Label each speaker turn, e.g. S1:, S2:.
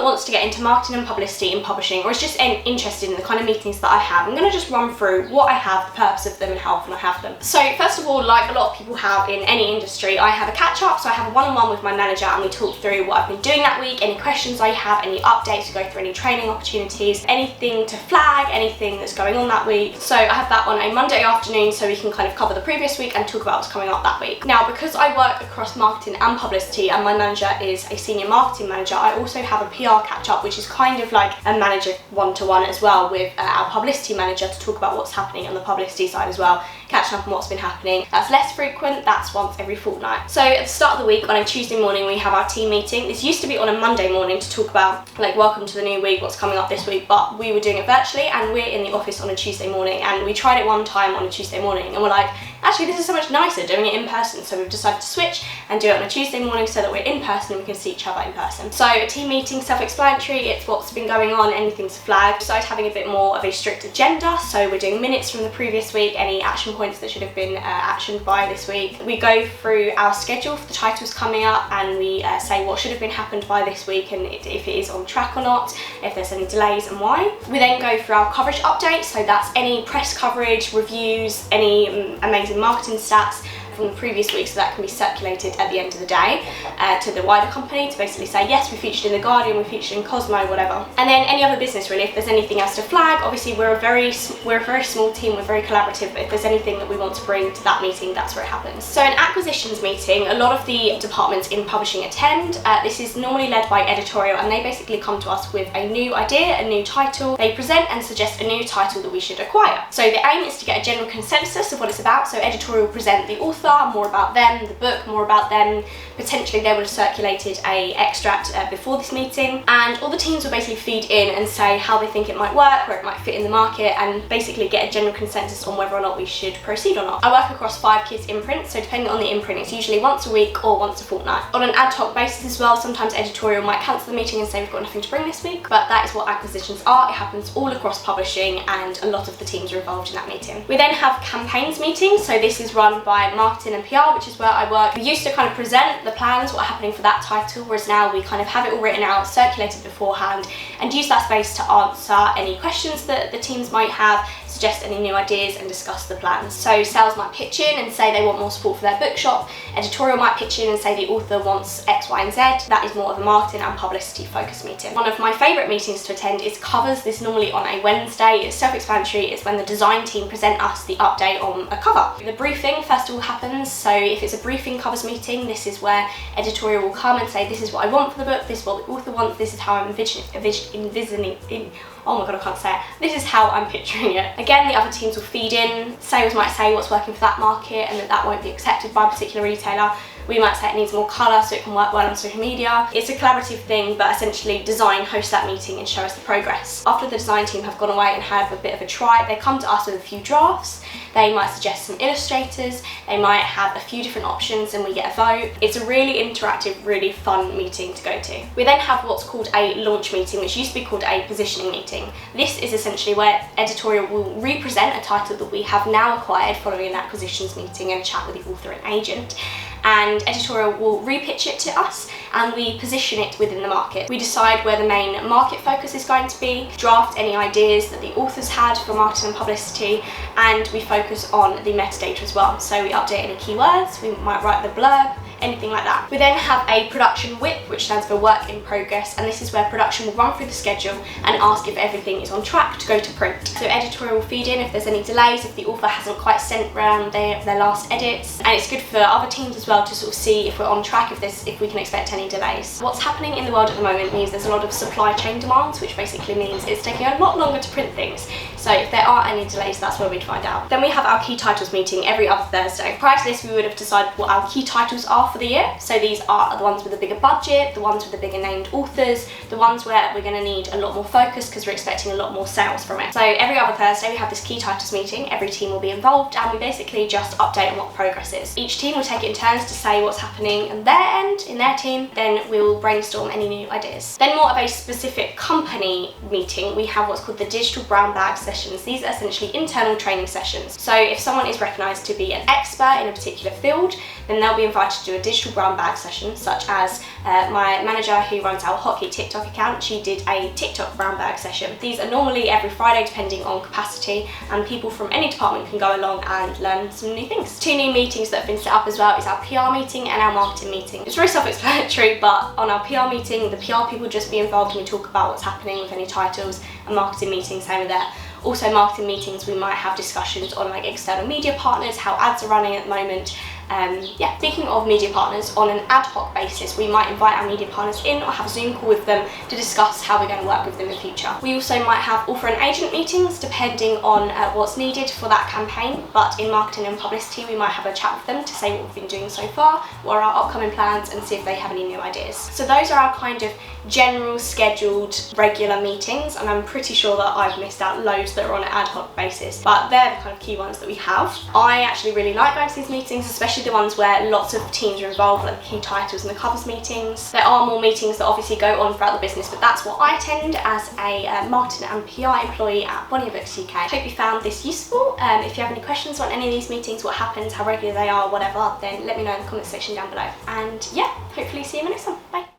S1: wants to get into marketing and publicity and publishing, or is just interested in the kind of meetings that I have, I'm going to just run through what I have, the purpose of them, and how often I have them. So first of all, like a lot of people have in any industry, I have a catch-up. So I have a one-on-one with my manager and we talk through what I've been doing that week, any questions I have, any updates, to go through any training opportunities, anything to flag, anything that's going on that week. So I have that on a Monday afternoon so we can kind of cover the previous week and talk about what's coming up that week. Now, because I work across marketing and publicity and my manager is a senior marketing manager, I also have a PR catch-up, which is kind of like a manager one-to-one as well with our publicity manager to talk about what's happening on the publicity side as well, catching up on what's been happening. That's less frequent, that's once every fortnight. So at the start of the week on a Tuesday morning we have our team meeting. This used to be on a Monday morning to talk about like welcome to the new week, what's coming up this week, but we were doing it virtually and we're in the office on a Tuesday morning, and we tried it one time on a Tuesday morning and we're like, actually this is so much nicer doing it in person, so we've decided to switch and do it on a Tuesday morning so that we're in person and we can see each other in person. So a team meeting, self-explanatory, it's what's been going on, anything to flag. We started having a bit more of a strict agenda, so we're doing minutes from the previous week, any action points that should have been actioned by this week. We go through our schedule for the titles coming up and we say what should have been happened by this week and if it is on track or not, if there's any delays and why. We then go through our coverage updates, so that's any press coverage, reviews, any amazing marketing stats from the previous week, so that can be circulated at the end of the day to the wider company to basically say yes, we featured in the Guardian, we featured in Cosmo, whatever. And then any other business really, if there's anything else to flag. Obviously we're a very small team, we're very collaborative, but if there's anything that we want to bring to that meeting, that's where it happens. So an acquisitions meeting, a lot of the departments in publishing attend. This is normally led by editorial and they basically come to us with a new idea, a new title. They present and suggest a new title that we should acquire. So the aim is to get a general consensus of what it's about. So editorial will present the author, more about them, the book, more about them. Potentially they would have circulated a extract before this meeting, and all the teams will basically feed in and say how they think it might work, where it might fit in the market, and basically get a general consensus on whether or not we should proceed or not. I work across 5 kids imprints, so depending on the imprint, it's usually once a week or once a fortnight. On an ad hoc basis as well, sometimes editorial might cancel the meeting and say we've got nothing to bring this week, but that is what acquisitions are. It happens all across publishing and a lot of the teams are involved in that meeting. We then have campaigns meetings, so this is run by marketing and PR, which is where I work. We used to kind of present the plans, what are happening for that title, whereas now we kind of have it all written out, circulated beforehand, and use that space to answer any questions that the teams might have, suggest any new ideas and discuss the plans. So sales might pitch in and say they want more support for their bookshop, editorial might pitch in and say the author wants X, Y and Z. That is more of a marketing and publicity focused meeting. One of my favourite meetings to attend is covers. This is normally on a Wednesday. It's self-explanatory. It's when the design team present us the update on a cover. The briefing first of all happens, so if it's a briefing covers meeting, this is where editorial will come and say this is what I want for the book, this is what the author wants, this is how I'm envisioning oh my god, I can't say it. This is how I'm picturing it. Again, the other teams will feed in. Sales might say what's working for that market and that won't be accepted by a particular retailer. We might say it needs more colour so it can work well on social media. It's a collaborative thing, but essentially design hosts that meeting and show us the progress. After the design team have gone away and have a bit of a try, they come to us with a few drafts. They might suggest some illustrators, they might have a few different options and we get a vote. It's a really interactive, really fun meeting to go to. We then have what's called a launch meeting, which used to be called a positioning meeting. This is essentially where editorial will represent a title that we have now acquired following an acquisitions meeting and a chat with the author and agent. And editorial will repitch it to us and we position it within the market. We decide where the main market focus is going to be, draft any ideas that the authors had for marketing and publicity, and we focus on the metadata as well. So we update any keywords, we might write the blurb, anything like that. We then have a production WIP, which stands for work in progress, and this is where production will run through the schedule and ask if everything is on track to go to print. So editorial will feed in if there's any delays, if the author hasn't quite sent round their last edits, and it's good for other teams as well to sort of see if we're on track, if we can expect any delays. What's happening in the world at the moment means there's a lot of supply chain demands, which basically means it's taking a lot longer to print things. So if there are any delays, that's where we'd find out. Then we have our key titles meeting every other Thursday. Prior to this, we would have decided what our key titles are for the year. So these are the ones with a bigger budget, the ones with the bigger named authors, the ones where we're going to need a lot more focus because we're expecting a lot more sales from it. So every other Thursday we have this key titles meeting, every team will be involved and we basically just update on what progress is. Each team will take it in turns to say what's happening on their end, in their team, then we will brainstorm any new ideas. Then more of a specific company meeting, we have what's called the digital brown bag sessions. These are essentially internal training sessions. So if someone is recognised to be an expert in a particular field, then they'll be invited to do a digital brown bag session, such as my manager who runs our Hotkey TikTok TikTok account, she did a TikTok brown bag session. These are normally every Friday depending on capacity, and people from any department can go along and learn some new things. 2 new meetings that have been set up as well is our PR meeting and our marketing meeting. It's very self-explanatory, but on our PR meeting, the PR people just be involved and we talk about what's happening with any titles, and marketing meeting, same with that. Also marketing meetings, we might have discussions on like external media partners, how ads are running at the moment. Yeah, speaking of media partners, on an ad hoc basis, we might invite our media partners in or have a Zoom call with them to discuss how we're going to work with them in future. We also might have author and agent meetings depending on what's needed for that campaign, but in marketing and publicity, we might have a chat with them to say what we've been doing so far, what are our upcoming plans, and see if they have any new ideas. So those are our kind of general scheduled regular meetings, and I'm pretty sure that I've missed out loads that are on an ad hoc basis, but they're the kind of key ones that we have. I actually really like going to these meetings, especially the ones where lots of teams are involved, like the key titles and the covers meetings. There are more meetings that obviously go on throughout the business, but that's what I attend as a marketing and PR employee at Bonnie Books UK. Hope you found this useful. If you have any questions on any of these meetings, what happens, how regular they are, whatever, then let me know in the comment section down below. And yeah, hopefully see you in the next one. Bye.